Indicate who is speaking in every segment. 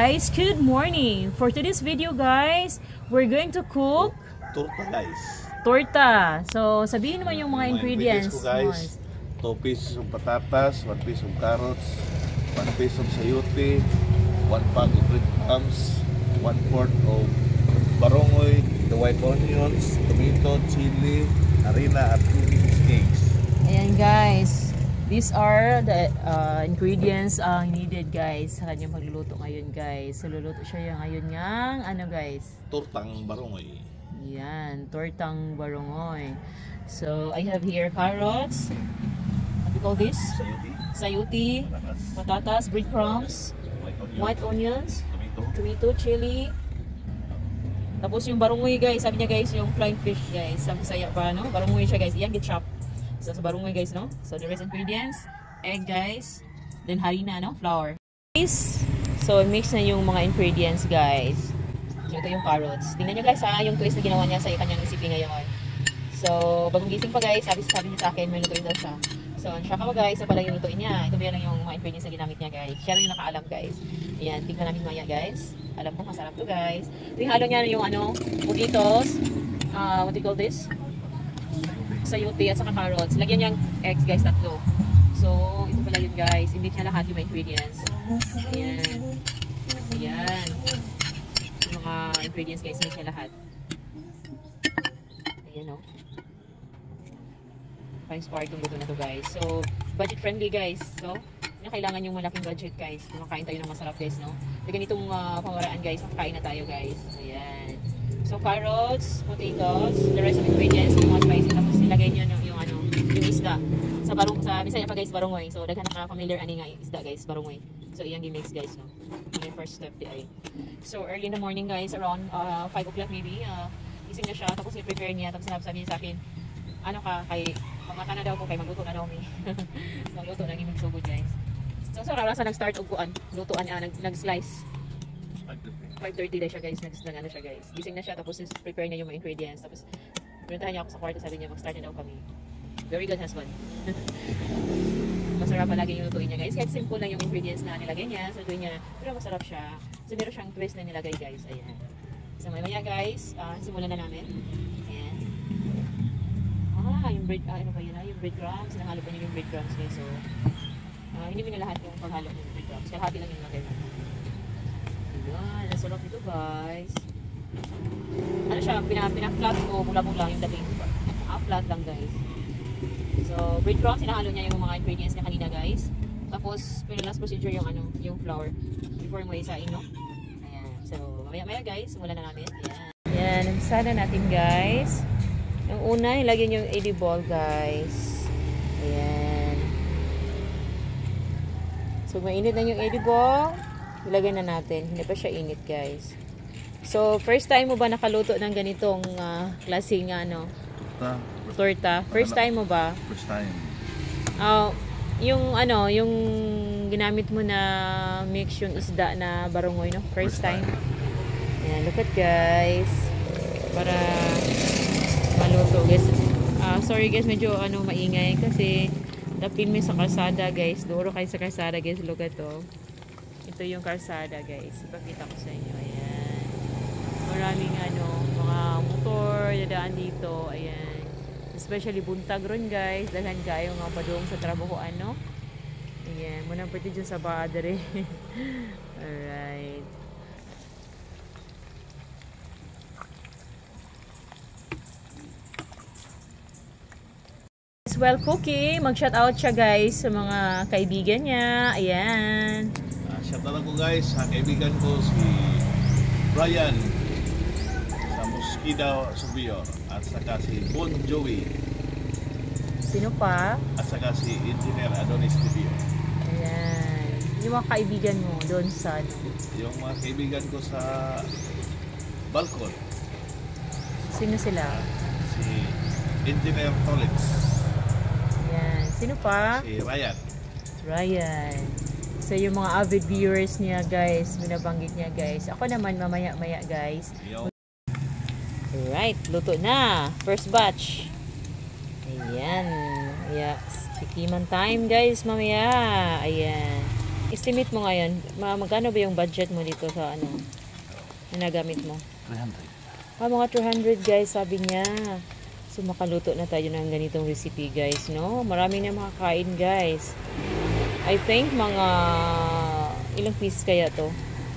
Speaker 1: Guys, good morning. For today's video guys, we're going to cook
Speaker 2: torta guys.
Speaker 1: Torta. So, sabihin naman yung mga ingredients
Speaker 2: ko guys. 2 pieces of patatas, 1 piece of carrots, 1 piece of sayote, 1 pack of breadcrumbs, 1/4 of barongoy, the white onions, tomato, chili, harina, at 2 pieces eggs.
Speaker 1: Ayan guys. These are the ingredients needed guys sa kanyang pagluluto ngayon guys. So luluto siya ngayon ng ano guys?
Speaker 2: Tortang barongoy.
Speaker 1: Yan, tortang barongoy. So I have here carrots. What do you call this? Sayuti, patatas, breadcrumbs, white onions, tomato, chili. Tapos yung barongoy guys, sabi niya guys, yung flying fish guys. Sabi saya pa no? Barongoy siya guys. Iyan get-chop. So, sa barongoy guys, no? So, the rest ingredients, egg guys, then harina, no? Flour. Guys, so, mix na yung mga ingredients guys. So, ito yung carrots. Tingnan nyo guys ha, yung twist na ginawa niya sa kanyang recipe ngayon. So, bagong gising pa guys, sabi niya sa akin, may lutuin daw siya. So, siya ka guys, sa pala yung lutuin niya. Ito ba lang yung mga ingredients na ginamit niya guys. Siya rin yung nakaalam guys. Ayan, tingnan namin maya guys. Alam ko masarap to guys. Ito yung halo niya yung ano, potatoes. What do you call this? Sayote at saka carrots. Lagyan niyang eggs guys, 3. So, ito pala yun guys. Hindi niya lahat yung ingredients. Ayan. Ayan. Yung mga ingredients guys, hindi niya lahat. Ayan o. Fine spark yung luto na to guys. So, budget friendly guys. So, kailangan yung malaking budget guys. Kumakain tayo ng masarap guys, no? So, ganitong pamaraan guys, makakain na tayo guys. Ayan. So, carrots, potatoes, the rest of ingredients, yung mga spices, tapos ilagay nyo yung isda. Sa Bisaya pa guys, barongoy. So, daghan na-familiar ani nga yung isda guys, barongoy. So, iyang i-mix guys, no? Yung first step di ay. So, early in the morning guys, around 5 o'clock maybe, gising na siya, tapos i-prepare niya, tapos sabi niya sa akin, ano ka, kay pangata na daw ko, kay magluto na daw mi. Magluto na gimig sugod guys. So, rasa nag-start og kuan, lutuan nag-slice. 5:30 na siya guys, nag-ano siya guys. Gising na siya, tapos prepare niya yung mga ingredients. Tapos, pinuntahan niya ako sa kwarto, sabi niya, mag-start na daw kami. Very good husband. Masarap palagi yung lutuin niya guys. Kahit simple lang yung ingredients na nilagay niya, so lutuin niya, pero masarap siya. So, meron siyang twist na nilagay guys. Ayan. So, maya guys, simulan na namin. Ayan. Yung ano ba yun yung breadcrumbs. Sinahalo pa niya yung breadcrumbs guys. So, hindi mo na lahat yung paghalo ng breadcrumbs. Kaya hati lang yung lagay natin. Ayan, nasulok ito guys. Ano siya, pinaka-flat o mula-mula yung dating. Flat lang guys. So, breadcrumbs, sinahalo niya yung mga ingredients niya kanina guys. Tapos, last procedure yung ano, yung flour. Before mo isain, no? Ayan. So, maya guys, simulan na namin. Ayan. Ayan, nagsana natin guys. Yung una, ilagay niyo yung edible guys. Ayan. So, mainit na yung edible. Ilagay na natin. Hindi pa siya init guys. So, first time mo ba nakaluto ng ganitong klaseng torta? First time mo ba?
Speaker 2: First time.
Speaker 1: Yung ginamit mo na mix yung isda na barongoy, no? First time. Ayan, look at guys. Para maluto guys. Sorry guys, medyo maingay kasi napin mo sa kalsada guys. Dooro kayo sa kalsada guys. Look at to. Ito yung kalsada guys. Ipakita ko sa inyo. Ayan. Maraming mga motor dadaan dito. Ayan. Especially buntag ron guys. Dahil kayo nga padung sa trabahoan, no? Ayan. Munang pwede dyan sa baadere. Alright. Well cooking. Mag-shout out siya guys sa mga kaibigan niya. Ayan.
Speaker 2: Shout out ko guys sa kaibigan ko si Brian sa Mosquida Superior at saka si Bon Joey.
Speaker 1: Sino pa?
Speaker 2: At saka si Engineer Adonis Tibio.
Speaker 1: Ayan. Yung mga kaibigan mo doon sa
Speaker 2: Yung mga kaibigan ko sa balkon.
Speaker 1: Sino sila?
Speaker 2: Si Engineer Tolitz.
Speaker 1: Ayan. Sino pa?
Speaker 2: Si Ryan.
Speaker 1: Ryan. So, yung mga avid viewers niya guys, binabanggit niya guys. Ako naman mamaya-maya guys. Alright, luto na. First batch. Ayan. Yes. Tikiman time guys mamaya. Ayan. Estimate mo ngayon, magkano ba yung budget mo dito sa ano, na nagamit mo?
Speaker 2: 300.
Speaker 1: Mga 300 guys, sabi niya. So makaluto na tayo ng ganitong recipe guys, no? Marami na makakain guys. I think mga ilang pieces kaya to?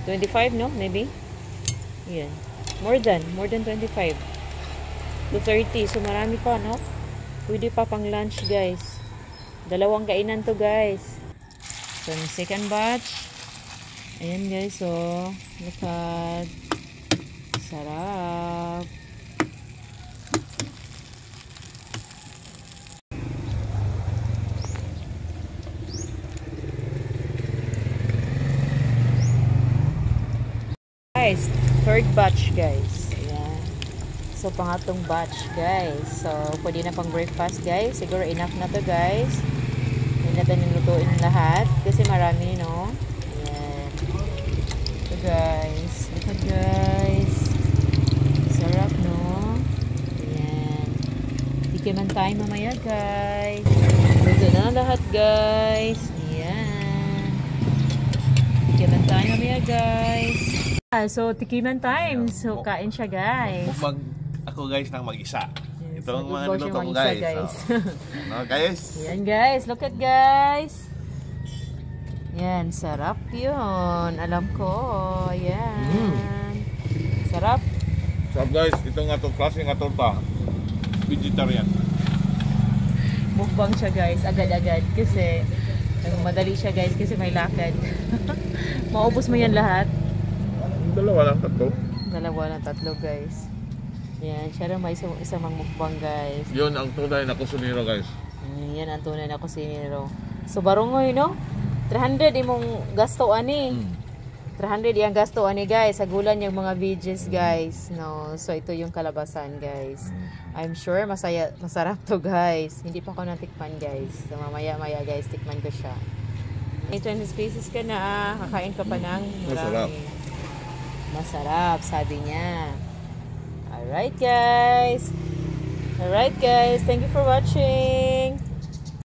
Speaker 1: 25, no? Maybe? Yan. More than 25. To 30. So marami pa, no? Pwede pa pang lunch guys. Dalawang kainan to guys. So yung second batch. Ayan guys, so look at. Sarap. Guys, third batch guys. Ayan. So pangatong batch guys. So pwede na pang breakfast guys. Siguro enough na to guys. Hindi natin nilutuin lahat kasi marami, no? Ayan. So guys, look at guys. Sarap, no? Ayan. Tikiman tayo mamaya guys. Luto na lahat guys. Ayan. Tikiman tayo mamaya guys. So, tikiman time. So, kain siya, guys.
Speaker 2: Ako guys nang mag-isa.
Speaker 1: Yes,
Speaker 2: Ito ang mga
Speaker 1: mag-ibog
Speaker 2: niluto
Speaker 1: siya
Speaker 2: mo
Speaker 1: mag-isa,
Speaker 2: guys.
Speaker 1: guys.
Speaker 2: No, guys.
Speaker 1: Yan, guys. Look at, guys. Yan, sarap yun. Alam ko. Yan. Sarap.
Speaker 2: So guys, ito nga itong klase nga torta. Vegetarian.
Speaker 1: Mukbang siya, guys. Agad-agad. Kasi, madali siya, guys. Kasi may lakad. Maubos mo yan lahat.
Speaker 2: Dalawa lang, tatlo.
Speaker 1: Dalawa ng tatlo, guys. Yan, siya rin may isang mukbang, guys.
Speaker 2: Yun ang tunay na kusunero guys.
Speaker 1: Yan ang tunay na kusinero. So, barungoy, no? 300 imong gasto ani. 300 yung gasto ani, guys. Sa gulan yung mga veggies, guys. No? So, ito yung kalabasan, guys. I'm sure masarap to, guys. Hindi pa ako natikman, guys. So, mamaya-maya, guys, tikman ko siya. May 20 pieces ka na, kakain ka pa ng
Speaker 2: Masarap.
Speaker 1: marami. Masarap, sabi niya. Alright guys. Thank you for watching.